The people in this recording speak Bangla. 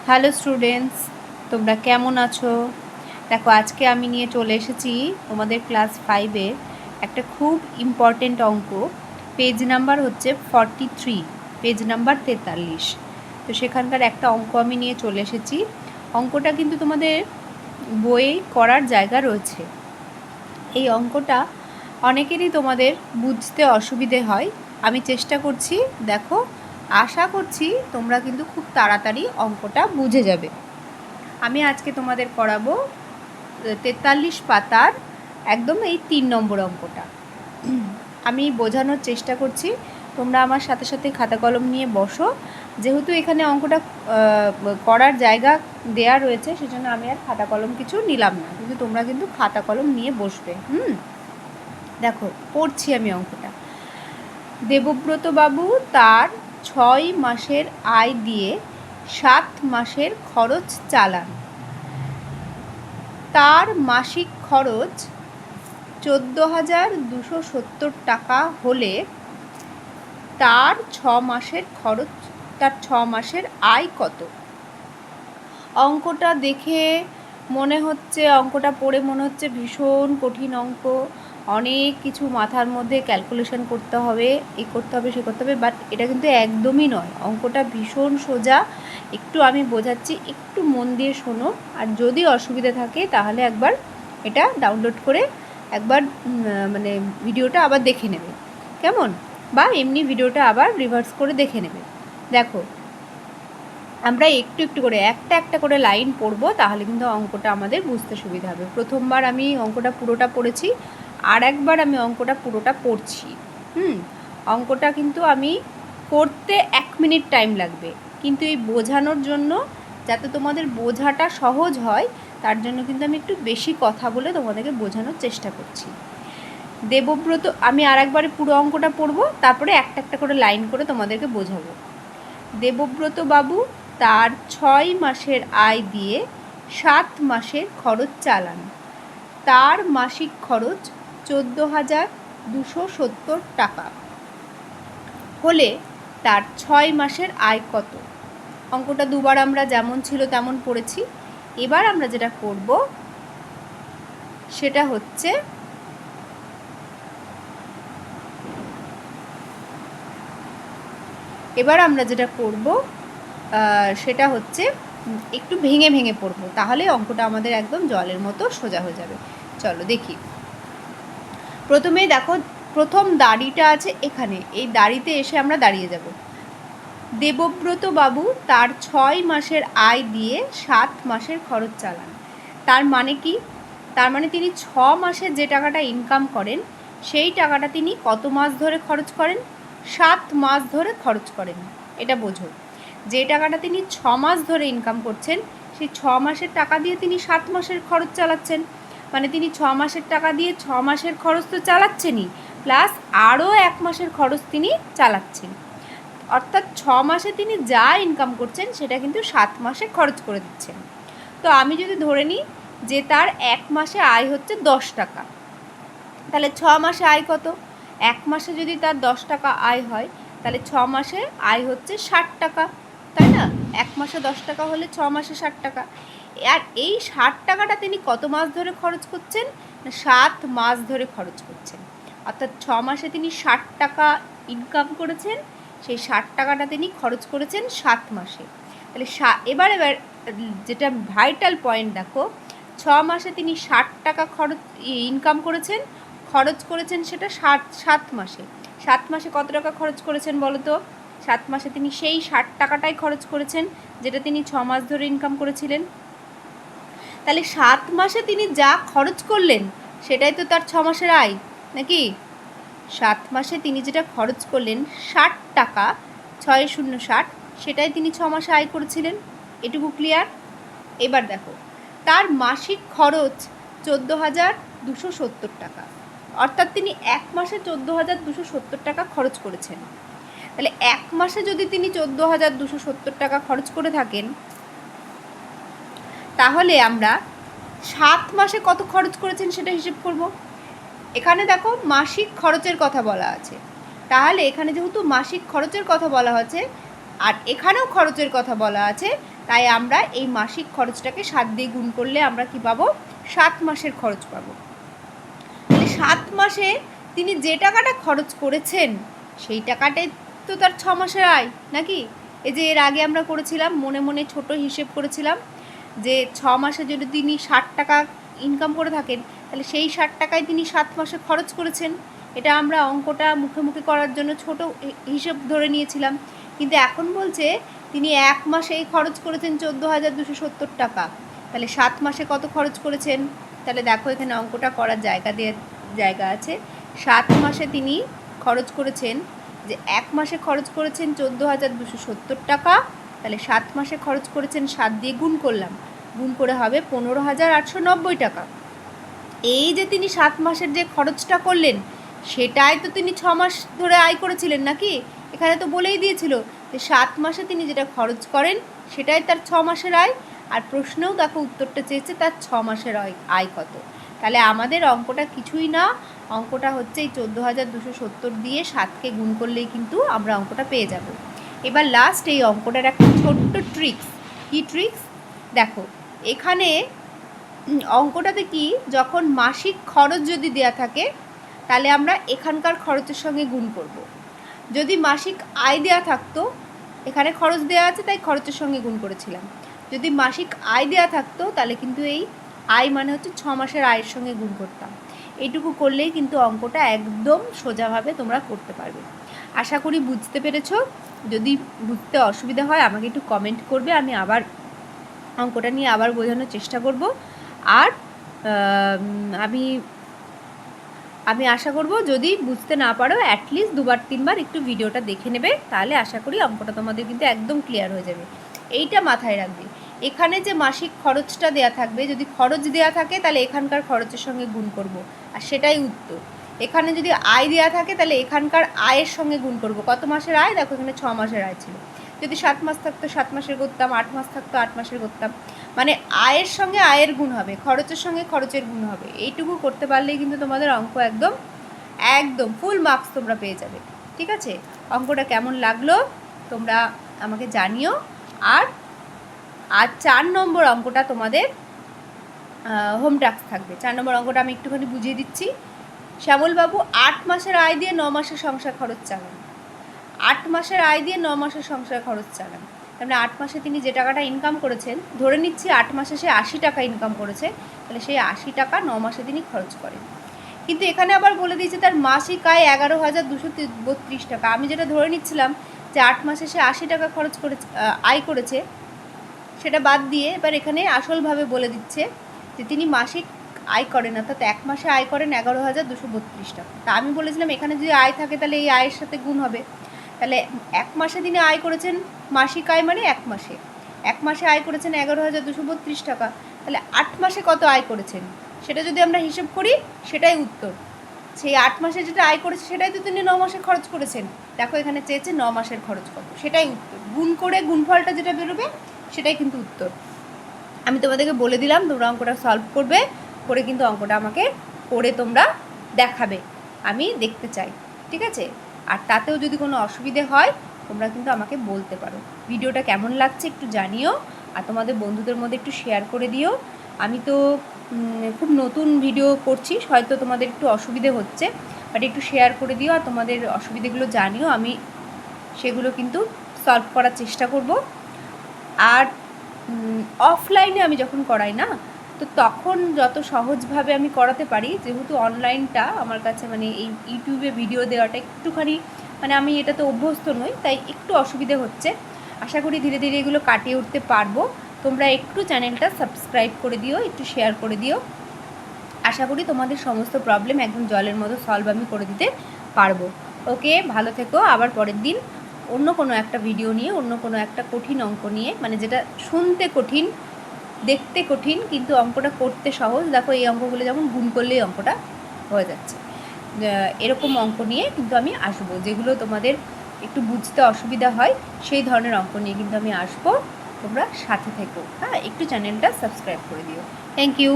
হ্যালো স্টুডেন্টস, তোমরা কেমন আছো? দেখো, আজকে আমি নিয়ে চলে এসেছি তোমাদের ক্লাস 5-এর একটা খুব ইম্পর্টেন্ট অঙ্ক। পেজ নাম্বার হচ্ছে 43, পেজ নাম্বার 43। তো সেখানকার একটা অঙ্ক আমি নিয়ে চলে এসেছি। অঙ্কটা কিন্তু তোমাদের বইয়ে করার জায়গা রয়েছে। এই অঙ্কটা অনেকেরই তোমাদের বুঝতে অসুবিধে হয়। আমি চেষ্টা করছি, দেখো, আশা করছি তোমরা কিন্তু খুব তাড়াতাড়ি অঙ্কটা বুঝে যাবে। আমি আজকে তোমাদের করাবো 43 পাতার একদম এই 3 নম্বর অঙ্কটা। আমি বোঝানোর চেষ্টা করছি, তোমরা আমার সাথে সাথে খাতা কলম নিয়ে বসো। যেহেতু এখানে অঙ্কটা করার জায়গা দেয়া রয়েছে, সেজন্য আমি আর খাতা কলম কিছু নিলাম না, কিন্তু তোমরা কিন্তু খাতা কলম নিয়ে বসবে। দেখো, পড়ছি আমি অঙ্কটা। দেবব্রত বাবু তার 6 মাসের আয় দিয়ে 7 মাসের খরচ চালান। তার মাসিক খরচ 14,270 টাকা হলে তার 6 মাসের আয় কত? অঙ্কটা দেখে মনে হচ্ছে, অঙ্কটা পড়ে মনে হচ্ছে ভীষণ কঠিন অঙ্ক, অনেক কিছু মাথার মধ্যে ক্যালকুলেশন করতে হবে, এই করতে হবে, সে করতে হবে। বাট এটা কিন্তু একদমই নয়, অঙ্কটা ভীষণ সোজা। একটু আমি বোঝাচ্ছি, একটু মন দিয়ে শোনো। আর যদি অসুবিধা থাকে তাহলে একবার এটা ডাউনলোড করে একবার মানে ভিডিওটা আবার দেখে নেবে, কেমন? বা এমনি ভিডিওটা আবার রিভার্স করে দেখে নেবে। দেখো, আমরা একটু একটু করে একটা একটা করে লাইন পড়বো, তাহলে কিন্তু অঙ্কটা আমাদের বুঝতে সুবিধা হবে। প্রথমবার আমি অঙ্কটা পুরোটা পড়েছি, আর একবার আমি অঙ্কটা পুরোটা পড়ছি। অঙ্কটা কিন্তু আমি করতে 1 মিনিট টাইম লাগবে, কিন্তু এই বোঝানোর জন্য, যাতে তোমাদের বোঝাটা সহজ হয়, তার জন্য কিন্তু আমি একটু বেশি কথা বলে তোমাদেরকে বোঝানোর চেষ্টা করছি। দেবব্রত, আমি আর একবারে পুরো অঙ্কটা পড়বো, তারপরে একটা একটা করে লাইন করে তোমাদেরকে বোঝাবো। দেবব্রত বাবু তার 6 মাসের আয় দিয়ে 7 মাসের খরচ চালান। তার মাসিক খরচ 14,270 টাকা হলে তার 6 মাসের আয় কত? অঙ্কটা দুবার আমরা যেমন ছিল তেমন পড়েছি। এবার আমরা যেটা করব সেটা হচ্ছে একটু ভেঙে ভেঙে পড়বো, তাহলে অঙ্কটা আমাদের একদম জলের মতো সোজা হয়ে যাবে। চলো দেখি। প্রথমেই দেখো, প্রথম দাড়িটা আছে এখানে, এই দাড়িতে এসে আমরা দাঁড়িয়ে যাব। দেবব্রত বাবু তার 6 মাসের আয় দিয়ে 7 মাসের খরচ চালান। তার মানে কি? তার মানে তিনি 6 মাসে যে টাকাটা ইনকাম করেন, সেই টাকাটা তিনি কত মাস ধরে খরচ করেন? 7 মাস ধরে খরচ করেন। এটা বোঝো, যে টাকাটা তিনি 6 মাস ধরে ইনকাম করছেন, সেই 6 মাসের টাকা দিয়ে তিনি 7 মাসের খরচ চালাচ্ছেন। মানে তিনি 6 মাসের টাকা দিয়ে 6 মাসের খরচ তো চালাচ্ছেনই, প্লাস আরও 1 মাসের খরচ তিনি চালাচ্ছেন। অর্থাৎ 6 মাসে তিনি যা ইনকাম করছেন সেটা কিন্তু 7 মাসে খরচ করে দিচ্ছেন। তো আমি যদি ধরে নিই যে তার 1 মাসে আয় হচ্ছে 10 টাকা, তাহলে 6 মাসে আয় কত? 1 মাসে যদি তার 10 টাকা আয় হয়, তাহলে 6 মাসে আয় হচ্ছে 60 টাকা, তাই না? 1 মাসে 10 টাকা হলে 6 মাসে 60 টাকা। আর এই 60 টাকাটা তিনি কত মাস ধরে খরচ করছেন? না, 7 মাস ধরে খরচ করছেন। অর্থাৎ 6 মাসে তিনি 60 টাকা ইনকাম করেছেন, সেই 60 টাকাটা তিনি খরচ করেছেন 7 মাসে। তাহলে এবার যেটা ভাইটাল পয়েন্ট দেখো, 6 মাসে তিনি 60 টাকা ইনকাম করেছেন, খরচ করেছেন সেটা 7 মাসে। 7 মাসে কত টাকা খরচ করেছেন বলো তো? 7 মাসে তিনি সেই 60 টাকাটাই খরচ করেছেন যেটা তিনি 6 মাস ধরে ইনকাম করেছিলেন। তাহলে 7 মাসে তিনি যা খরচ করলেন সেটাই তো তার 6 মাসের আয়, নাকি? 7 মাসে তিনি যেটা খরচ করলেন 60 টাকা, 6×0=60, সেটাই তিনি 6 মাসে আয় করেছিলেন। এটুকু ক্লিয়ার? এবার দেখো, তার মাসিক খরচ 14,270 টাকা, অর্থাৎ তিনি 1 মাসে 14,270 টাকা খরচ করেছেন। তাহলে 1 মাসে যদি তিনি 14,270 টাকা খরচ করে থাকেন, তাহলে আমরা 7 মাসে কত খরচ করেছেন সেটা হিসেব করব। এখানে দেখো মাসিক খরচের কথা বলা আছে, তাহলে এখানে যেহেতু মাসিক খরচের কথা বলা হচ্ছে, আর এখানেও খরচের কথা বলা আছে, তাই আমরা এই মাসিক খরচটাকে 7 দিয়ে গুণ করলে আমরা কি পাবো? 7 মাসের খরচ পাবো। তাহলে 7 মাসে তিনি যে টাকাটা খরচ করেছেন সেই টাকাটাই তো তার 6 মাসের আয় নাকি? এই যে এর আগে আমরা করেছিলাম, মনে মনে ছোট হিসেব করেছিলাম যে 6 মাসে যদি তিনি 60 টাকা ইনকাম করে থাকেন, তাহলে সেই 60 টাকায় তিনি 7 মাসে খরচ করেছেন। এটা আমরা অঙ্কটা মুখে মুখে করার জন্য ছোট হিসেব ধরে নিয়েছিলাম। কিন্তু এখন বলছে তিনি 1 মাসেই খরচ করেছেন 14,270 টাকা। তাহলে 7 মাসে কত খরচ করেছেন? তাহলে দেখো এখানে অঙ্কটা করার জায়গা আছে। 7 মাসে তিনি খরচ করেছেন, যে 1 মাসে খরচ করেছেন 14,270 টাকা। তাহলে 7 মাসে খরচ করেছেন, 7 দিয়ে গুণ করলাম, গুণ করে হবে 15,890 টাকা। এই যে তিনি 7 মাসের যে খরচটা করলেন সেটাই তো তিনি 6 মাস ধরে আয় করেছিলেন নাকি? এখানে তো বলেই দিয়েছিল যে 7 মাসে তিনি যেটা খরচ করেন সেটাই তার 6 মাসের আয়। আর প্রশ্নেও দেখো উত্তরটা চেয়েছে তার 6 মাসের আয় কত। তাহলে আমাদের অঙ্কটা কিছুই না, অঙ্কটা হচ্ছে এই 14,270 দিয়ে 7কে গুণ করলেই কিন্তু আমরা অঙ্কটা পেয়ে যাব। এবার লাস্ট এই অঙ্কটার একটা ছোট্ট ট্রিক্স। কী ট্রিক্স? দেখো এখানে অঙ্কটাতে কি, যখন মাসিক খরচ যদি দেয়া থাকে তাহলে আমরা এখানকার খরচের সঙ্গে গুণ করব। যদি মাসিক আয় দেয়া থাকতো, এখানে খরচ দেয়া আছে তাই খরচের সঙ্গে গুণ করেছিলাম। যদি মাসিক আয় দেয়া থাকতো তাহলে কিন্তু এই আয় মানে হচ্ছে 6 মাসের আয়ের সঙ্গে গুণ করতাম। এইটুকু করলেই কিন্তু অঙ্কটা একদম সোজাভাবে তোমরা করতে পারবে। আশা করি বুঝতে পেরেছো। যদি বুঝতে অসুবিধা হয় আমাকে একটু কমেন্ট করবে, আমি আবার অঙ্কটা নিয়ে আবার বোঝানোর চেষ্টা করব। আর আমি আশা করব যদি বুঝতে না পারো অ্যাটলিস্ট 2-3 বার একটু ভিডিওটা দেখে নেবে, তাহলে আশা করি অঙ্কটা তোমাদের কিন্তু একদম ক্লিয়ার হয়ে যাবে। এইটা মাথায় রাখবে, এখানে যে মাসিক খরচটা দেয়া থাকবে, যদি খরচ দেয়া থাকে তাহলে এখানকার খরচের সঙ্গে গুণ করব, আর সেটাই উত্তর। এখানে যদি আয় দেয়া থাকে তাহলে এখানকার আয়ের সঙ্গে গুণ করব। কত মাসের আয়? দেখো এখানে 6 মাসের আয় ছিল। যদি 7 মাস থাকতো 7 মাসের করতাম, 8 মাস থাকতো 8 মাসের করতাম। মানে আয়ের সঙ্গে আয়ের গুণ হবে, খরচের সঙ্গে খরচের গুণ হবে। এইটুকু করতে পারলেই কিন্তু তোমাদের অঙ্ক একদম একদম ফুল মার্কস তোমরা পেয়ে যাবে। ঠিক আছে? অঙ্কটা কেমন লাগলো তোমরা আমাকে জানিও। আর 4 নম্বর অঙ্কটা তোমাদের হোম টাস্ক থাকবে। 4 নম্বর অঙ্কটা আমি একটুখানি বুঝিয়ে দিচ্ছি। শ্যামলবাবু 8 মাসের আয় দিয়ে 9 মাসের সংসার খরচ চালান। 8 মাসের আয় দিয়ে 9 মাসের সংসার খরচ চালান। তারপরে 8 মাসে তিনি যে টাকাটা ইনকাম করেছেন, ধরে নিচ্ছি 8 মাসে সে 80 টাকা ইনকাম করেছে, তাহলে সেই 80 টাকা 9 মাসে তিনি খরচ করেন। কিন্তু এখানে আবার বলে দিয়েছে তার মাসিক আয় 11,232 টাকা। আমি যেটা ধরে নিচ্ছিলাম যে 8 মাসে সে 80 টাকা আয় করেছে, সেটা বাদ দিয়ে এবার এখানে আসলভাবে বলে দিচ্ছে যে তিনি মাসিক আয় করেন, অর্থাৎ 1 মাসে আয় করেন 11,232 টাকা। তা আমি বলেছিলাম এখানে যদি আয় থাকে তাহলে এই আয়ের সাথে গুণ হবে। তাহলে 1 মাসে তিনি আয় করেছেন, মাসিক আয় মানে 1 মাসে 1 মাসে আয় করেছেন 11,232 টাকা। তাহলে 8 মাসে কত আয় করেছেন সেটা যদি আমরা হিসেব করি সেটাই উত্তর। সেই 8 মাসে যেটা আয় করেছে সেটাই তো তিনি 9 মাসে খরচ করেছেন। দেখো এখানে চেয়েছে 9 মাসের খরচ কত, সেটাই উত্তর। গুণ করে গুণফলটা যেটা বেরোবে সেটাই কিন্তু উত্তর। আমি তোমাদেরকে বলে দিলাম, তোমরা অঙ্কটা সলভ করবে, করে কিন্তু অঙ্কটা আমাকে করে তোমরা দেখাবে, আমি দেখতে চাই। ঠিক আছে? আর তাতেও যদি কোনো অসুবিধে হয় তোমরা কিন্তু আমাকে বলতে পারো। ভিডিওটা কেমন লাগছে একটু জানিও, আর তোমাদের বন্ধুদের মধ্যে একটু শেয়ার করে দিও। আমি তো খুব নতুন ভিডিও করছি, হয়তো তোমাদের একটু অসুবিধে হচ্ছে, বাট একটু শেয়ার করে দিও আর তোমাদের অসুবিধেগুলো জানিও, আমি সেগুলো কিন্তু সলভ করার চেষ্টা করব। আর অফলাইনে আমি যখন করাই না, তো তখন যত সহজভাবে আমি করাতে পারি, যেহেতু অনলাইনটা আমার কাছে মানে এই ইউটিউবে ভিডিও দেওয়াটা একটুখানি মানে আমি এটাতে অভ্যস্ত নই, তাই একটু অসুবিধে হচ্ছে। আশা করি ধীরে ধীরে এগুলো কাটিয়ে উঠতে পারবো। তোমরা একটু চ্যানেলটা সাবস্ক্রাইব করে দিও, একটু শেয়ার করে দিও। আশা করি তোমাদের সমস্ত প্রবলেম একদম জলের মতো সলভ আমি করে দিতে পারবো। ওকে, ভালো থেকো। আবার পরের দিন অন্য কোনো একটা ভিডিও নিয়ে, অন্য কোনো একটা কঠিন অঙ্ক নিয়ে, মানে যেটা শুনতে কঠিন, দেখতে কঠিন কিন্তু অঙ্কটা করতে সহজ। দেখো এই অঙ্কগুলো যেমন গুণ করলেই অঙ্কটা হয়ে যাচ্ছে, এরকম অঙ্ক নিয়ে কিন্তু আমি আসবো, যেগুলো তোমাদের একটু বুঝতে অসুবিধা হয় সেই ধরনের অঙ্ক নিয়ে কিন্তু আমি আসবো। তোমরা সাথে থেকো, হ্যাঁ, একটু চ্যানেলটা সাবস্ক্রাইব করে দিও। Thank you.